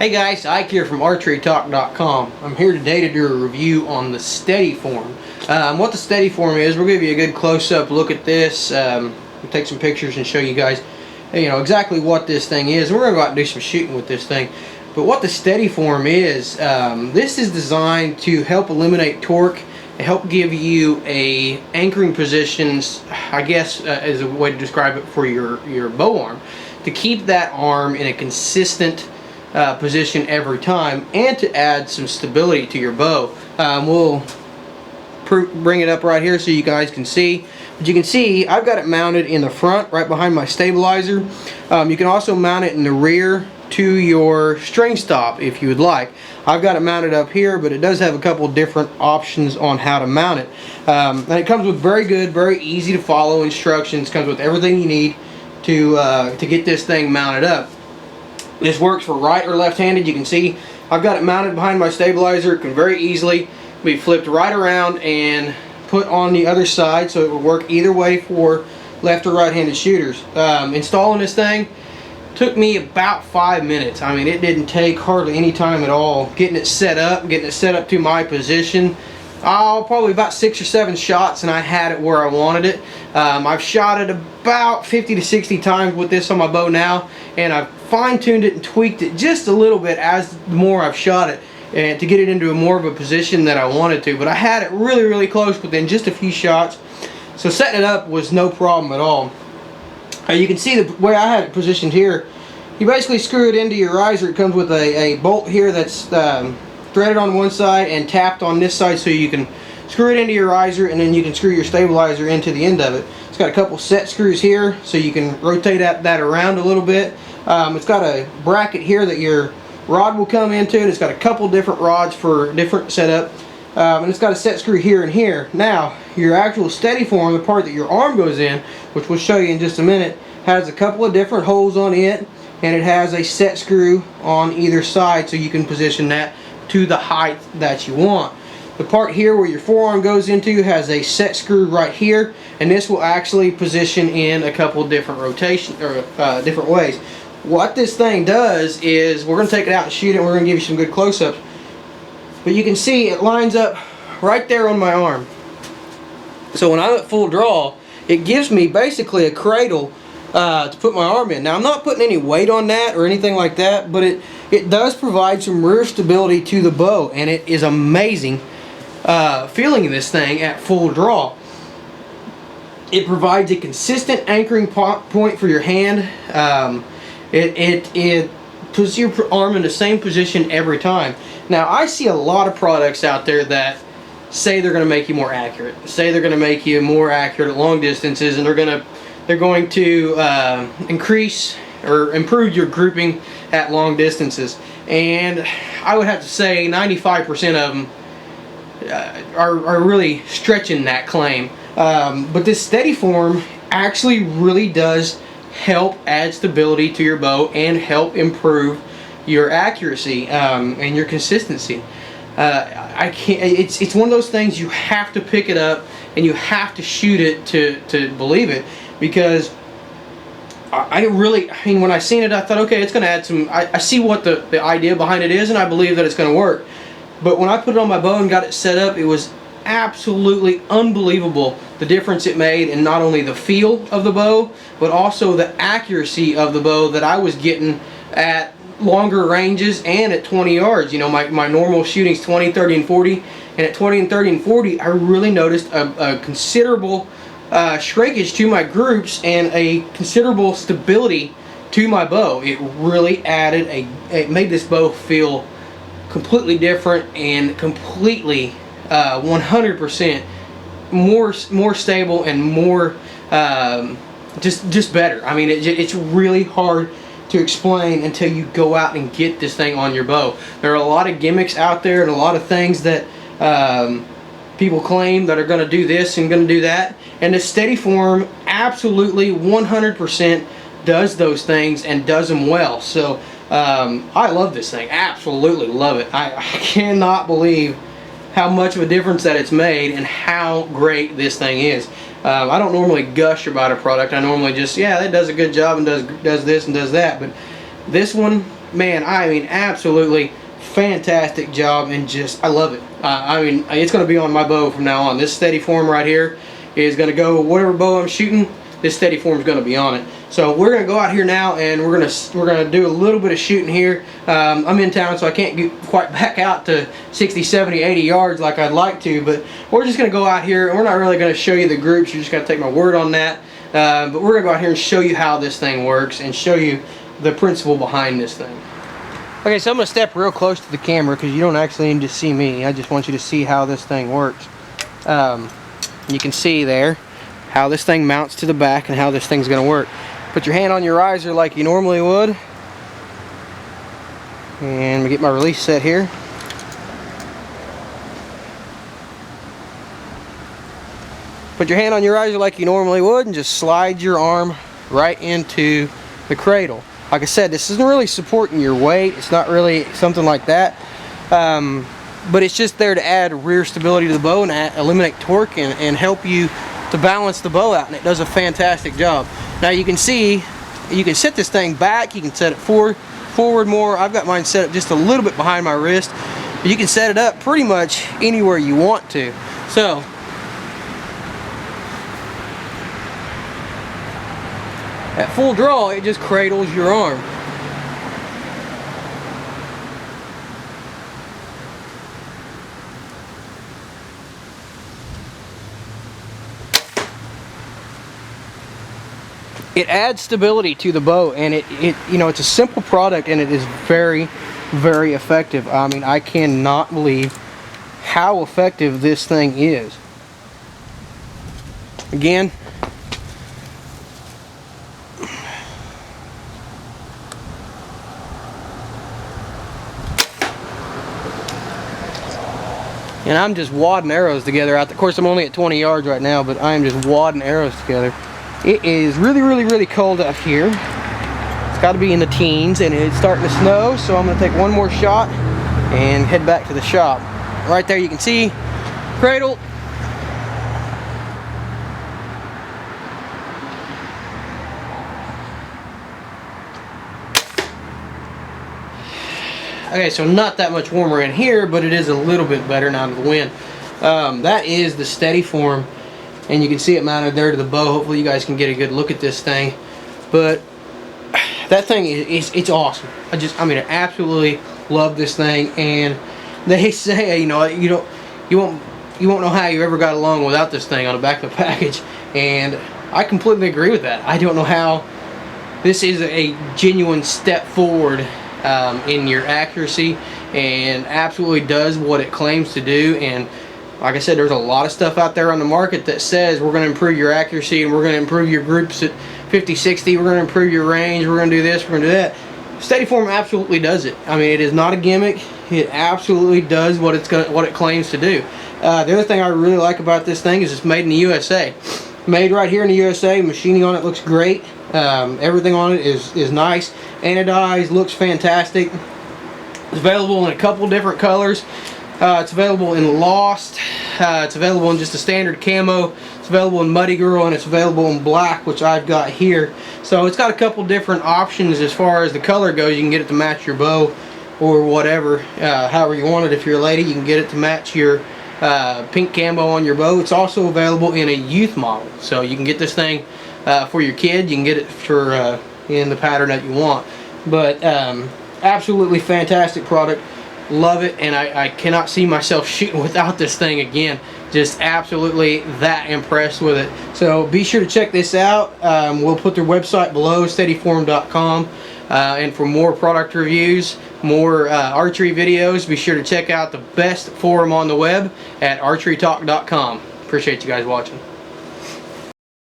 Hey guys, Ike here from ArcheryTalk.com. I'm here today to do a review on the Steady Form. What the Steady Form is, we'll give you a good close-up look at this. We'll take some pictures and show you guys, exactly what this thing is. We're going to go out and do some shooting with this thing. But what the Steady Form is, this is designed to help eliminate torque and help give you a anchoring positions, I guess, as a way to describe it, for your bow arm, to keep that arm in a consistent position every time, and to add some stability to your bow. We'll bring it up right here so you guys can see. But you can see I've got it mounted in the front right behind my stabilizer. You can also mount it in the rear to your string stop if you would like. I've got it mounted up here, but it does have a couple different options on how to mount it. And it comes with very good, very easy to follow instructions. Comes with everything you need to get this thing mounted up. This works for right or left-handed. You can see I've got it mounted behind my stabilizer. It can very easily be flipped right around and put on the other side, so it will work either way for left or right-handed shooters. Installing this thing took me about 5 minutes. I mean, it didn't take hardly any time at all. Getting it set up to my position, probably about 6 or 7 shots, and I had it where I wanted it. I've shot it about 50 to 60 times with this on my bow now, and I've fine-tuned it and tweaked it just a little bit as the more I've shot it, and to get it into more of a position that I wanted to. But I had it really close within just a few shots, so setting it up was no problem at all. You can see the way I had it positioned here. You basically screw it into your riser. It comes with a bolt here that's threaded on one side and tapped on this side, so you can screw it into your riser, and then you can screw your stabilizer into the end of it. It's got a couple set screws here, so you can rotate that around a little bit. It's got a bracket here that your rod will come into, and it's got a couple different rods for different setup. And it's got a set screw here and here. Now, your actual Steady Form, the part that your arm goes in, which we'll show you in just a minute, has a couple of different holes on it, and it has a set screw on either side, so you can position that to the height that you want. The part here where your forearm goes into has a set screw right here, and this will actually position in a couple of different rotation or different ways. What this thing does is, we're going to take it out and shoot it, and we're going to give you some good close-ups. But you can see it lines up right there on my arm. So when I'm at full draw, it gives me basically a cradle to put my arm in. Now, I'm not putting any weight on that or anything like that, but it does provide some rear stability to the bow, and it is amazing feeling this thing at full draw. It provides a consistent anchoring point for your hand. It puts your arm in the same position every time. Now, I see a lot of products out there that say they're going to make you more accurate, say they're going to make you more accurate at long distances, and they're going to increase or improve your grouping at long distances. And I would have to say 95% of them are really stretching that claim. But this Steady Form actually really does help add stability to your bow and help improve your accuracy and your consistency. It's one of those things you have to pick it up and you have to shoot it to believe it, because I mean, when I seen it, I thought, okay, it's going to add some, I see what the idea behind it is, and I believe that it's going to work. But when I put it on my bow and got it set up, it was absolutely unbelievable the difference it made in not only the feel of the bow, but also the accuracy of the bow that I was getting at longer ranges and at 20 yards. My normal shooting's 20, 30, and 40, and at 20 and 30 and 40, I really noticed a considerable shrinkage to my groups and a considerable stability to my bow. It really it made this bow feel completely different and completely 100% more stable and more just better. I mean, it's really hard to explain until you go out and get this thing on your bow. There are a lot of gimmicks out there and a lot of things that people claim that are going to do this and going to do that, and the Steady Form absolutely 100% does those things and does them well. So I love this thing, absolutely love it. I cannot believe how much of a difference that it's made and how great this thing is. I don't normally gush about a product. I normally just, yeah, that does a good job and does this and does that. But this one man, I mean, absolutely fantastic job, and just, I love it. I mean, it's going to be on my bow from now on. This steady form right here is going to go, whatever bow I'm shooting, this steady form is going to be on it. So we're going to go out here now, and we're going to do a little bit of shooting here. I'm in town, so I can't get quite back out to 60, 70, 80 yards like I'd like to, but we're just going to go out here, and we're not really going to show you the groups. You're just going to take my word on that. But we're going to go out here and show you how this thing works and show you the principle behind this thing. Okay, so I'm going to step real close to the camera because you don't actually need to see me. I just want you to see how this thing works. You can see there how this thing mounts to the back and how this thing's going to work. Put your hand on your riser like you normally would. And we get my release set here. Put your hand on your riser like you normally would and just slide your arm right into the cradle. Like I said, this isn't really supporting your weight. It's not really something like that. But it's just there to add rear stability to the bow and eliminate torque and help you to balance the bow out. And it does a fantastic job. Now you can see, you can set this thing back. You can set it forward more. I've got mine set up just a little bit behind my wrist. But you can set it up pretty much anywhere you want to. So, at full draw, it just cradles your arm. It adds stability to the bow, and it you know, it's a simple product, and it is very, very effective. I mean, I cannot believe how effective this thing is. Again, and I'm just wadding arrows together out. Of course, I'm only at 20 yards right now, but I am just wadding arrows together. It is really, really, really cold up here. It's got to be in the teens, and it's starting to snow, so I'm going to take one more shot and head back to the shop. Right there you can see cradle. Okay, so not that much warmer in here, but it is a little bit better now to the wind. That is the steady form, and you can see it mounted there to the bow. Hopefully you guys can get a good look at this thing. But that thing it's awesome. I mean, I absolutely love this thing. And they say, you know, you won't know how you ever got along without this thing on the back of the package. And I completely agree with that. I don't know how this is a genuine step forward in your accuracy, and absolutely does what it claims to do. And like I said, there's a lot of stuff out there on the market that says we're going to improve your accuracy, and we're going to improve your groups at 50, 60, we're going to improve your range, we're going to do this, we're going to do that. Steady form absolutely does it. I mean, it is not a gimmick. It absolutely does what it claims to do. The other thing I really like about this thing is it's made in the USA. Made right here in the USA. Machining on it looks great. Everything on it is nice. Anodized, looks fantastic. It's available in a couple different colors. It's available in Lost. It's available in just a standard camo. It's available in Muddy Girl, and it's available in black, which I've got here. So it's got a couple different options as far as the color goes. You can get it to match your bow or whatever, however you want it. If you're a lady, you can get it to match your pink camo on your bow. It's also available in a youth model, so you can get this thing for your kid. You can get it for in the pattern that you want. But absolutely fantastic product. Love it, and I cannot see myself shooting without this thing again. Just absolutely that impressed with it. So be sure to check this out. We'll put their website below, steadyform.com. And for more product reviews, more archery videos, be sure to check out the best forum on the web at ArcheryTalk.com. Appreciate you guys watching.